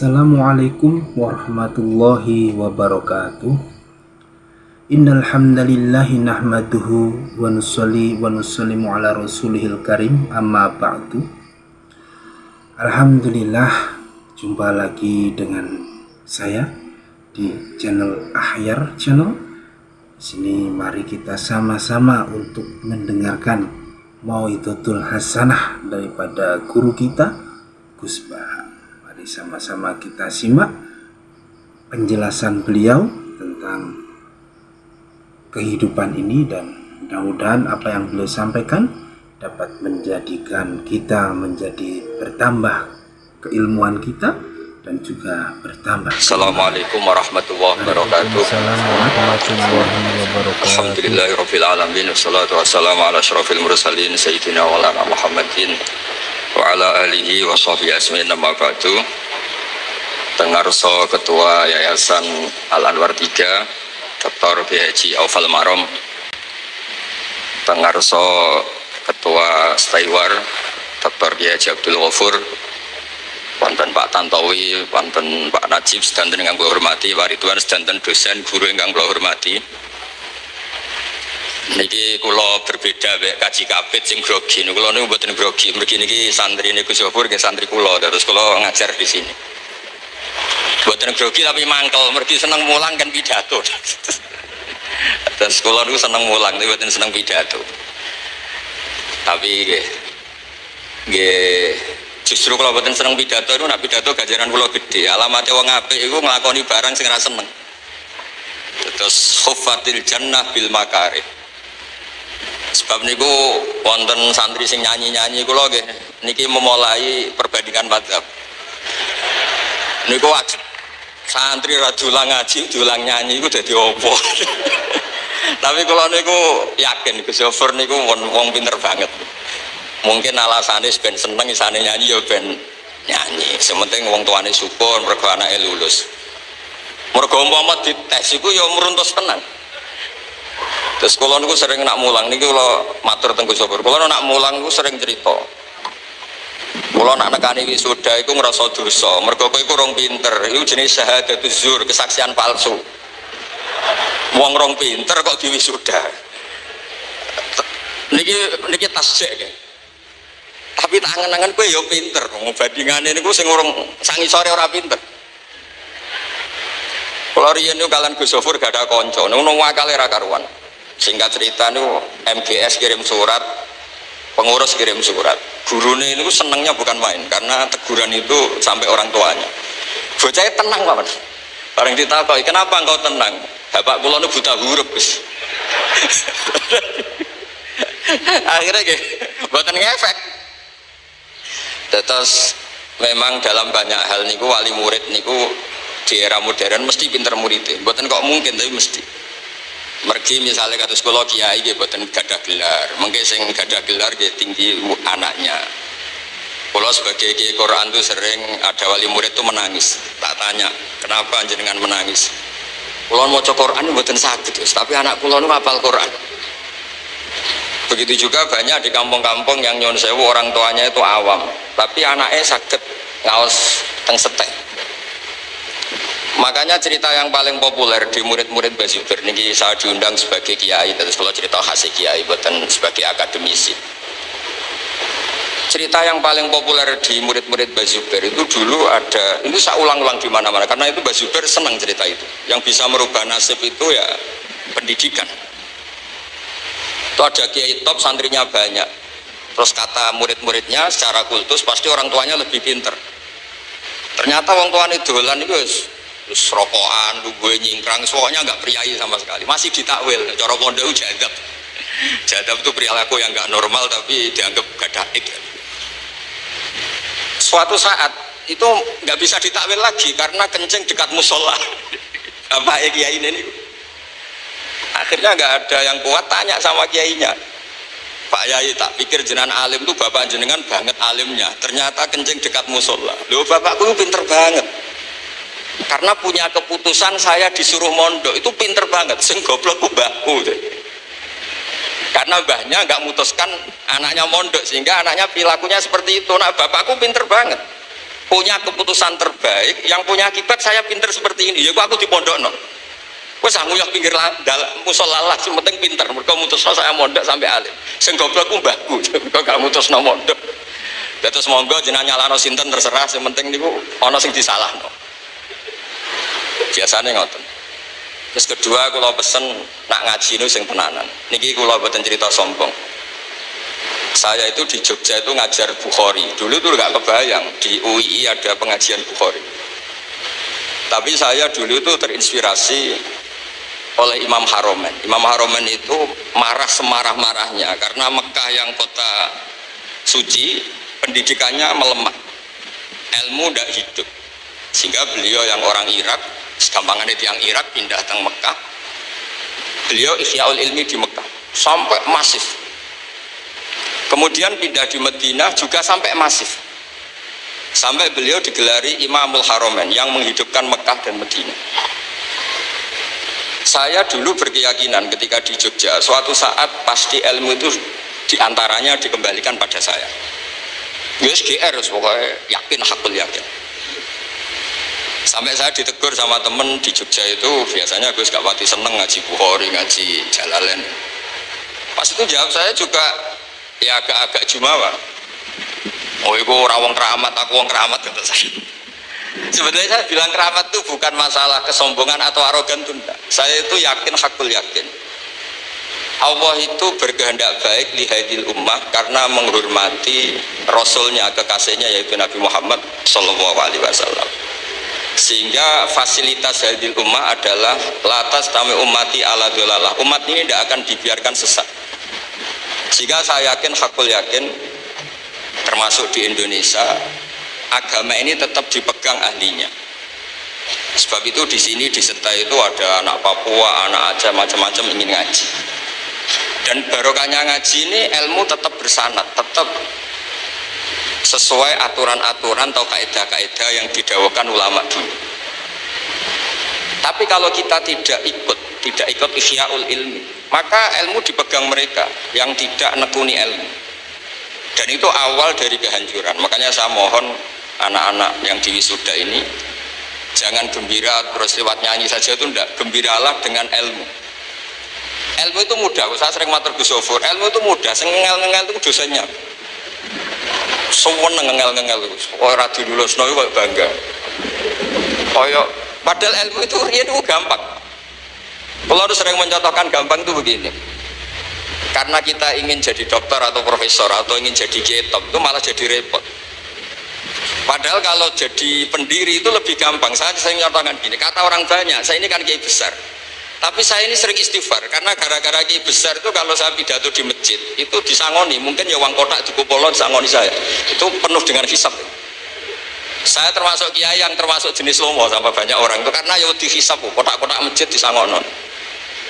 Assalamualaikum warahmatullahi wabarakatuh. Innal hamdalillahi nahmaduhu wa nusalli wa nusallimu ala rasulihil karim, amma ba'du. Alhamdulillah, jumpa lagi dengan saya di channel Ahyar Channel. Di sini mari kita sama-sama untuk mendengarkan mau'izatul hasanah daripada guru kita Gus Baha. Mari sama-sama kita simak penjelasan beliau tentang kehidupan ini, dan mudah-mudahan apa yang beliau sampaikan dapat menjadikan kita menjadi bertambah keilmuan kita dan juga bertambah. Assalamualaikum warahmatullahi wabarakatuh. Alhamdulillahirabbil alamin, wassalatu wassalamu ala asyrofil mursalin sayyidina wa lana Muhammadin wa ala alihi wa sahbihi ajmain, amma ba'du. Tengarso Ketua Yayasan Al Anwar 3 Dr. Haji Aufal Marom, Tengarso Ketua Staiwar Dr. Haji Abdul Ghafur, wonten Pak Tantowi, wonten Pak Najib sedanten ingkang kula hormati, Pak Ridwan sedanten dosen guru ingkang kula hormati. Niki kula berbeda mek kaji kapit sing grogi niku, kula niku mboten grogi, mriki niki santri niku Ghafur nggih santri kula, terus kula ngajar di sini. Mboten grogi tapi mangkel, mergi seneng mulang kan pidato. Terus kula niku seneng mulang, tapi mboten seneng pidato. Tapi nggih justru kalau mboten seneng pidato itu, nak pidato ganjaran kula gede. Alamate wong apik iku nglakoni barang sing ora seneng. Terus khuffatil jannah bil makarih. Sebab niku wonten santri sing nyanyi-nyanyi kula nggih niki memulai perbandingan madzhab. Niku santri ra dolang ngaji, dolang nyanyi iku dadi opo. Tapi kula niku yakin Gus Ghafur niku wong pinter banget. Mungkin alasannya ben seneng isane nyanyi ya ben nyanyi. Sementing wong tuane syukur mergo anake lulus. Mergo umpama dites iku ya meruntus tenan. Terus kula niku sering nak mulang niki kula matur teng Gus Ghafur. Kula nak mulang niku sering cerita. Kula nak nekani wisuda iku ngrasa dosa. Mergo kowe iku rong pinter. Iku jenis syahadatuz zur, kesaksian palsu. Wong rong pinter kok diwisuda. Niki tasjek ya. Tapi tak angen-angen kowe ya pinter, bandingane niku sing urung sangisore ora pinter. Kula riyen niku kalian Gus Ghafur gak ada kanca, niku wakale ra karuan. Singkat cerita niku MGS kirim surat, pengurus kirim surat. Gurune niku senengnya bukan main karena teguran itu sampai orang tuanya. Bocahnya tenang banget. Bareng ditakoki, "Kenapa engkau tenang?" "Bapak kula niku buta huruf, Gus." Akhirnya nggih mboten ngefek. Terus memang dalam banyak hal niku wali murid niku di era modern mesti pinter muridnya. Mboten kok mungkin tapi mesti. Mergi misalnya kados kula kiai nggih mboten gadah gelar. Mengke sing gadah gelar nggih tinggi anaknya. Kula sebagai kiai Quran itu sering ada wali murid itu menangis. Tak tanya, "Kenapa jenengan menangis?" "Kula maca Quran mboten saged, tapi anak kula nu hafal Quran." Begitu juga banyak di kampung-kampung yang nyuwun sewu orang tuanya itu awam, tapi anaknya saged ngaos teng setek. Makanya cerita yang paling populer di murid-murid Mbah Zubair niki saya diundang sebagai kiai, terus kalau cerita khas kiai bukan sebagai akademisi. Cerita yang paling populer di murid-murid Mbah Zubair itu dulu ada, ini saya ulang-ulang di mana-mana karena itu Mbah Zubair senang cerita itu. Yang bisa merubah nasib itu ya pendidikan. Itu ada kiai top, santrinya banyak. Terus kata murid-muridnya secara kultus pasti orang tuanya lebih pinter. Ternyata orang tuanya dolan itu terus rokokan, gue nyingkrang, pokoknya nggak priayi sama sekali. Masih ditakwil, cara pondok jadab. Jadab itu perilaku yang nggak normal tapi dianggap gadaik. Suatu saat itu nggak bisa ditakwil lagi karena kencing dekat musola. Apa kiai ini? Akhirnya nggak ada yang kuat, tanya sama kiainya, "Pak Yai, tak pikir jenengan alim tuh bapak jenengan banget alimnya, ternyata kencing dekat musola." "Loh, bapakku itu pinter banget karena punya keputusan saya disuruh mondok itu pinter banget, sing goblok ku mbahku." Karena mbahnya nggak mutuskan anaknya mondok sehingga anaknya perilakunya seperti itu. Nah, bapakku pinter banget. punya keputusan terbaik yang punya akibat saya pinter seperti ini. Ya aku di pondokno. Wes nguyah pinggir musala lah, sing penting pinter. Mergo mutusno saya mondok sampai alim. Sing goblok ku mbahku, kok gak mutusno mondok. Terus monggo jenengan nyalano sinten terserah, sing penting niku ana sing disalahno. Biasane ngoten. Terus kedua kula pesen nak ngaji niku sing tenanan. Niki kula boten cerita sombong. Saya itu di Jogja itu ngajar Bukhari. Dulu tuh gak kebayang di UII ada pengajian Bukhari. Tapi saya dulu itu terinspirasi oleh Imam Haromen. Imam Haromen itu marah semarah-marahnya karena Mekah yang kota suci pendidikannya melemah, ilmu tidak hidup, sehingga beliau yang orang Irak, segampangannya yang Irak pindah ke Mekah, beliau Ihyaul Ilmi di Mekah sampai masif. Kemudian pindah di Madinah juga sampai masif. Sampai beliau digelari Imamul Haromen yang menghidupkan Mekah dan Madinah. Saya dulu berkeyakinan ketika di Jogja, suatu saat pasti ilmu itu diantaranya dikembalikan pada saya. Yes, GR, pokoknya yakin, hakul yakin. Sampai saya ditegur sama temen di Jogja itu, biasanya Gus gak pati seneng ngaji Bukhari, ngaji Jalalain. Pas itu jawab saya juga ya agak-agak jumawa. Oh itu rawang keramat, aku wong keramat kata saya. Sebenarnya saya bilang keramat itu bukan masalah kesombongan atau arogan tunda. Saya itu yakin, hakul yakin. Allah itu berkehendak baik lihadil ummah karena menghormati Rasulnya, kekasihnya yaitu Nabi Muhammad SAW. Sehingga fasilitas hadil ummah adalah latas tami ummati ala dolalah. Umat ini tidak akan dibiarkan sesat. Sehingga saya yakin, hakul yakin, termasuk di Indonesia, agama ini tetap dipegang ahlinya. Sebab itu di sini di Seta itu ada anak Papua, anak Aceh, macam-macam ingin ngaji. Dan barokahnya ngaji ini ilmu tetap bersanad, tetap sesuai aturan-aturan atau kaidah-kaidah yang didawuhkan ulama dulu. Tapi kalau kita tidak ikut ihyaul ilmi, maka ilmu dipegang mereka yang tidak nekuni ilmu. Dan itu awal dari kehancuran. Makanya saya mohon anak-anak yang di wisuda ini jangan gembira terus lewat nyanyi saja, itu enggak. Gembiralah dengan ilmu. Ilmu itu mudah. Saya sering matur Gus Sofur, ilmu itu mudah. Ngengel-ngengel itu dosennya. Semua ngengel-ngengel itu. Oh radio lulusno kok bangga. Padahal ilmu itu gampang. Kalau harus sering mencontohkan gampang itu begini. Karena kita ingin jadi dokter atau profesor atau ingin jadi kiai top itu malah jadi repot. Padahal kalau jadi pendiri itu lebih gampang. Saya sering mencontohkan gini, kata orang banyak, saya ini kan kiai besar. Tapi saya ini sering istighfar karena gara-gara kiai besar itu kalau saya pidato di masjid itu disangoni, mungkin ya uang kotak di kupolo disangoni saya. Itu penuh dengan hisab. Saya termasuk kiai yang termasuk jenis lomo sama banyak orang itu karena ya dihisab kotak-kotak masjid disangono.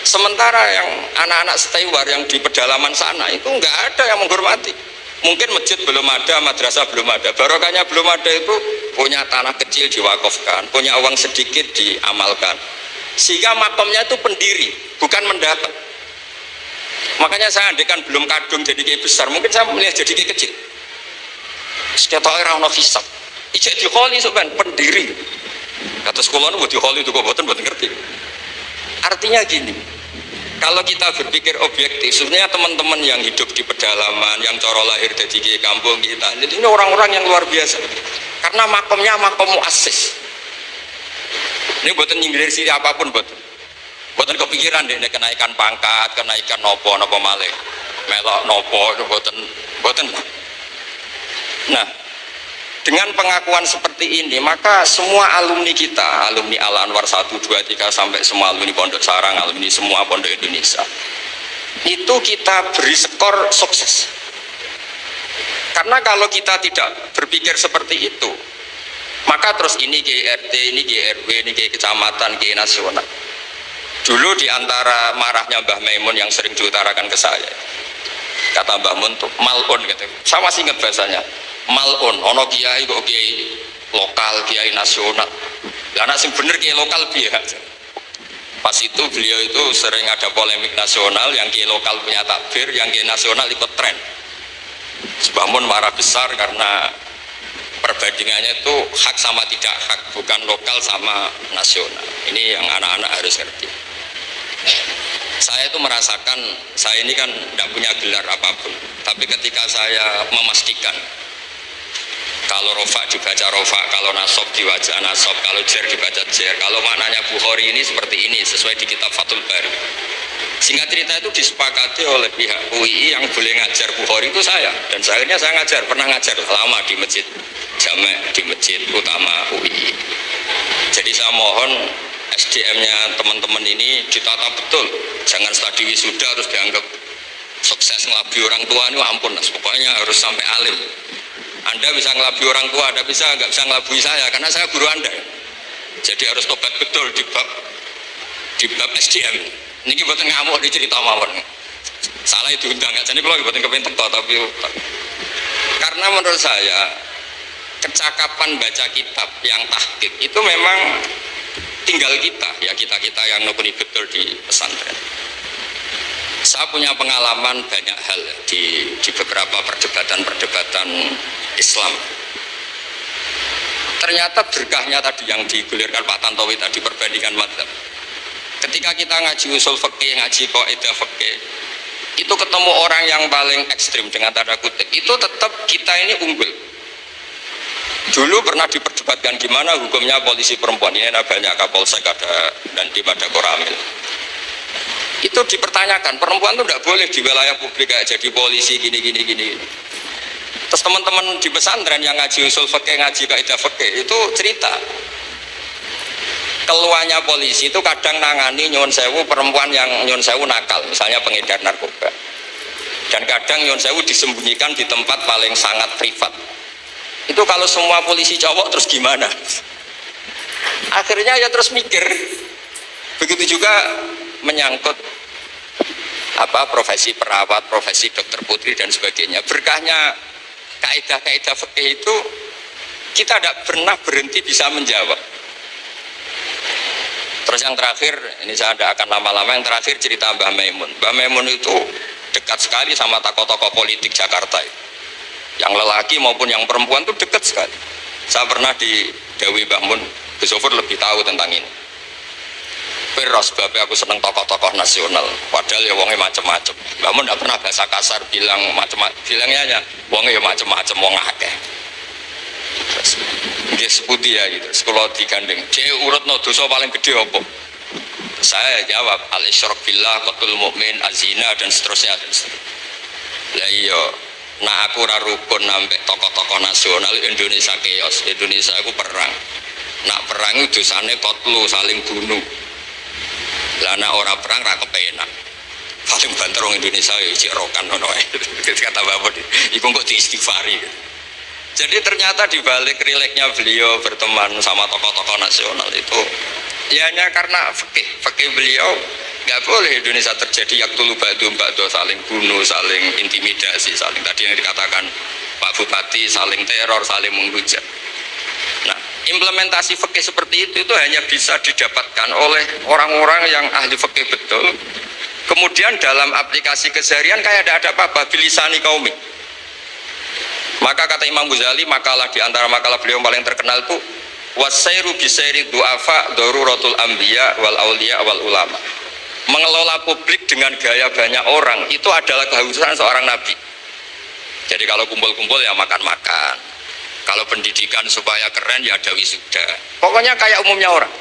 Sementara yang anak-anak setewar yang di pedalaman sana itu nggak ada yang menghormati. Mungkin masjid belum ada, madrasah belum ada, barokahnya belum ada, itu punya tanah kecil diwakafkan, punya uang sedikit diamalkan. Sehingga makomnya itu pendiri, bukan mendapat. Makanya saya andekan belum kadung jadi kiai besar, mungkin saya melihat jadi kiai kecil. Setiap orang ono hisab. Ijek dikholi sebenarnya pendiri. Kata sekolah nu dikholi itu kok boten ngerti. Artinya gini, kalau kita berpikir objektif, sebenarnya teman-teman yang hidup di pedalaman, yang coro lahir dari kampung kita, jadi ini orang-orang yang luar biasa. Karena makomnya makom muassis. Ini buatan nyindir sini apapun, buatan kepikiran deh, kenaikan pangkat, kenaikan nopo malih, melok nopo, itu buatan. Nah, dengan pengakuan seperti ini, maka semua alumni kita, alumni Al Anwar 1, 2, 3 sampai semua alumni Pondok Sarang, alumni semua Pondok Indonesia, itu kita beri skor sukses. Karena kalau kita tidak berpikir seperti itu, maka terus ini GRT, ini GRW, ini kecamatan, nasional. Dulu diantara marahnya Mbah Maimun yang sering diutarakan ke saya, kata Mbah Mun tuh malun gitu. Saya masih ingat bahasanya. Malun, ono kiai kok kiai lokal, kiai nasional. Karena sing bener kiai lokal biar. Pas itu beliau itu sering ada polemik nasional, yang kiai lokal punya takbir, yang kiai nasional ikut tren. Bangun marah besar karena perbandingannya itu hak sama tidak hak, bukan lokal sama nasional. Ini yang anak-anak harus ngerti. Saya itu merasakan, saya ini kan tidak punya gelar apapun, tapi ketika saya memastikan kalau rofa dibaca rofa, kalau nasob dibaca nasob, kalau jer dibaca jer, kalau maknanya Bukhari ini seperti ini sesuai di kitab Fathul Bari. Singkat cerita itu disepakati oleh pihak UII yang boleh ngajar Bukhari itu saya, dan akhirnya saya ngajar, pernah ngajar lama di masjid Jamek, di masjid utama UII. Jadi saya mohon SDM-nya teman-teman ini ditata betul, jangan studi wisuda terus dianggap sukses ngelabi orang tua ini, ampun, pokoknya harus sampai alim. Anda bisa ngelabi orang tua, Anda nggak bisa ngelabui saya karena saya guru Anda. Jadi harus tobat betul di bab SDM. Ini buatan ngamuk di cerita mawon. Salah itu undang aja nih kalau buatan kepentek tapi karena menurut saya kecakapan baca kitab yang tahqiq itu memang tinggal kita, ya kita yang nekuni betul di pesantren. Saya punya pengalaman banyak hal di beberapa perdebatan Islam. Ternyata berkahnya tadi yang digulirkan Pak Tantowi tadi, perbandingan madzhab. Ketika kita ngaji usul fikih, ngaji kaidah fikih, itu ketemu orang yang paling ekstrim dengan tanda kutip, itu tetap kita ini unggul. Dulu pernah diperdebatkan gimana hukumnya polisi perempuan, ini ada banyak Kapolsek ada dan di pada Koramil. Itu dipertanyakan, perempuan itu tidak boleh di wilayah publik kayak jadi polisi gini. Terus teman-teman di pesantren yang ngaji usul fikih, ngaji kaidah fikih itu cerita keluarnya polisi itu kadang nangani nyuwun sewu perempuan yang nyuwun sewu nakal, misalnya pengedar narkoba, dan kadang nyuwun sewu disembunyikan di tempat paling sangat privat. Itu kalau semua polisi cowok terus gimana? Akhirnya ya terus mikir. Begitu juga menyangkut profesi perawat, profesi dokter putri dan sebagainya. Berkahnya kaidah-kaidah fikih itu kita tidak pernah berhenti bisa menjawab. Terus yang terakhir, ini saya tidak akan lama-lama, yang terakhir cerita Mbah Maimun. Mbah Maimun itu dekat sekali sama tokoh-tokoh politik Jakarta. Yang lelaki maupun yang perempuan itu dekat sekali. Saya pernah di Dewi Mbah Mun, Gus Sofur lebih tahu tentang ini. Beros sebabnya aku seneng tokoh-tokoh nasional, padahal ya wongnya macem-macem. Mbah Mun tidak pernah bahasa kasar bilang macem-macem, bilangnya ya wongnya ya macem-macem, wong akeh. Dia seputi ya gitu, sekolah digandeng dia urut no dosa paling gede apa? Saya jawab al-isyrak billah, qatlul mu'min, azina dan seterusnya. Lah iya, nak aku ora rukun sampai tokoh-tokoh nasional Indonesia chaos. Indonesia aku perang. Nak perang itu dosane qatlu, saling bunuh. Lah nak ora perang ra kepenak. Paling banter wong Indonesia ya cek rokan ngono ae. Kata Bapak iku kok diistighfari. Jadi ternyata di balik rileknya beliau berteman sama tokoh-tokoh nasional itu ya hanya karena fikih beliau nggak boleh Indonesia terjadi yaktulu ba'dhum ba'dha, saling bunuh, saling intimidasi, saling tadi yang dikatakan Pak Bupati, saling teror, saling menghujat. Nah, implementasi fikih seperti itu hanya bisa didapatkan oleh orang-orang yang ahli fikih betul. Kemudian dalam aplikasi keseharian kayak ada apa-apa bilisani qaumi. Maka kata Imam Ghazali, makalah di antara makalah beliau yang paling terkenal itu wasairu bisairi du'afa daruratul anbiya wal auliya wal ulama. Mengelola publik dengan gaya banyak orang itu adalah keharusan seorang nabi. Jadi kalau kumpul-kumpul ya makan-makan. Kalau pendidikan supaya keren ya ada wisuda. Pokoknya kayak umumnya orang.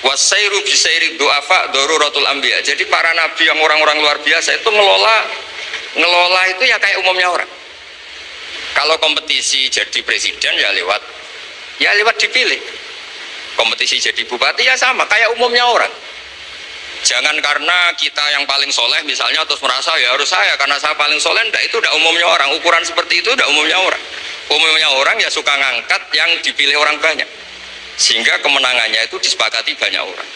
Wasairu bisairi du'afa daruratul anbiya. Jadi para nabi yang orang-orang luar biasa itu ngelola itu ya kayak umumnya orang. Kalau kompetisi jadi presiden ya lewat dipilih. Kompetisi jadi bupati ya sama kayak umumnya orang. Jangan karena kita yang paling soleh misalnya terus merasa ya harus saya karena saya paling soleh, enggak, itu udah umumnya orang. Ukuran seperti itu udah umumnya orang. Umumnya orang ya suka ngangkat yang dipilih orang banyak, sehingga kemenangannya itu disepakati banyak orang.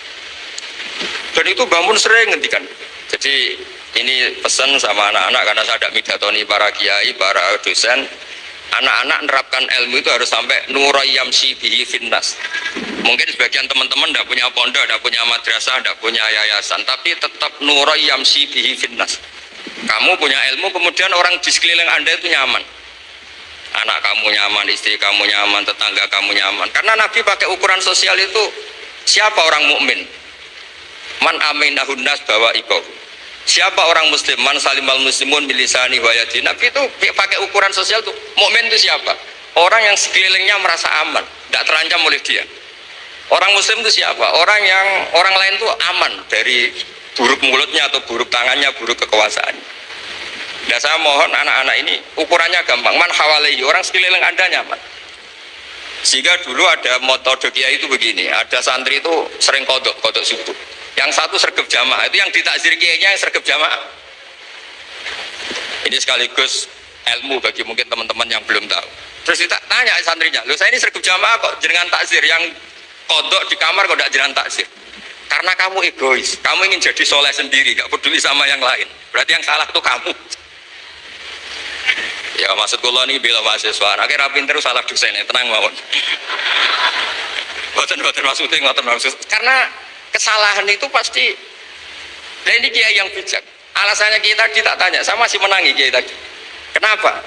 Dan itu Bangun sering ngendikan. Jadi ini pesan sama anak-anak karena saya ada midatoni para kiai, para dosen. Anak-anak menerapkan ilmu itu harus sampai nurayyamsi bihi finnas. Mungkin sebagian teman-teman tidak punya pondok, tidak punya madrasah, tidak punya yayasan, tapi tetap nurayyamsi bihi finnas. Kamu punya ilmu, kemudian orang di sekeliling Anda itu nyaman. anak kamu nyaman, istri kamu nyaman, tetangga kamu nyaman. Karena Nabi pakai ukuran sosial itu, siapa orang mukmin? Man aminahun nas bawa ikoh. Siapa orang muslim? Man salimal muslimun milisani wayadi. Nabi itu pakai ukuran sosial tuh. Mukmin itu siapa? Orang yang sekelilingnya merasa aman, tidak terancam oleh dia. Orang muslim itu siapa? Orang yang orang lain tuh aman dari buruk mulutnya atau buruk tangannya, buruk kekuasaannya. Dan saya mohon anak-anak ini ukurannya gampang. Man hawalai, orang sekeliling Anda nyaman. Sehingga dulu ada metode kiai itu begini. Ada santri itu sering kodok subuh. Yang satu sergap jamaah, itu yang ditakzir kiainya yang sergap jamaah. Ini sekaligus ilmu bagi mungkin teman-teman yang belum tahu. Terus kita tanya santrinya, loh saya ini sergap jamaah kok jenengan takzir, yang kodok di kamar kok tidak jenengan takzir? Karena kamu egois, kamu ingin jadi soleh sendiri, gak peduli sama yang lain. Berarti yang salah itu kamu. Ya maksud kula ini bila mahasiswa, akhirnya pinter salah dosen, tenang mawon. Boten maksudnya ngoten maksud. Karena kesalahan itu pasti. Nah ini kiai yang bijak. Alasannya kiai tadi tak tanya, saya masih menangi kiai tadi. Kenapa?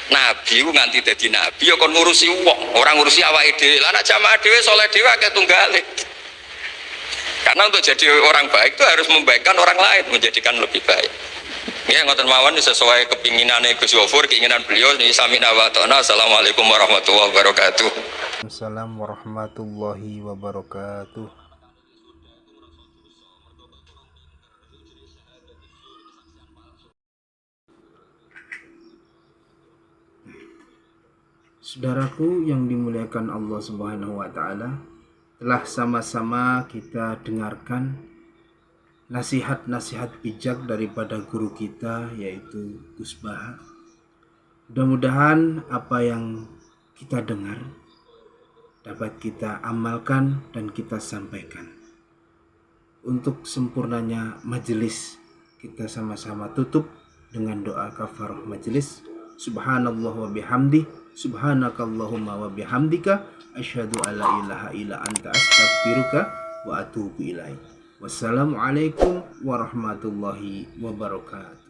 Nabi nganti dadi nabi ya kon ngurusi wong, orang ngurusi awake dhewe. Lah nek jamaah dhewe saleh dhewe akeh tunggale. Karena untuk jadi orang baik itu harus membaikkan orang lain, menjadikan lebih baik. Ya ngoten mawon sesuai kepinginane Gus Gofur, keinginan beliau ini sami wa ta'ala. Assalamualaikum warahmatullahi wabarakatuh. Assalamualaikum warahmatullahi wabarakatuh. Saudaraku yang dimuliakan Allah Subhanahu wa taala, telah sama-sama kita dengarkan nasihat-nasihat bijak daripada guru kita yaitu Gus Bahar. Mudah-mudahan apa yang kita dengar dapat kita amalkan dan kita sampaikan. Untuk sempurnanya majelis, kita sama-sama tutup dengan doa kafarah majelis. Subhanallah wa bihamdi, subhanakallahumma wa bihamdika, asyhadu alla ilaha illa anta, astaghfiruka wa atubu ilaik. Wassalamualaikum warahmatullahi wabarakatuh.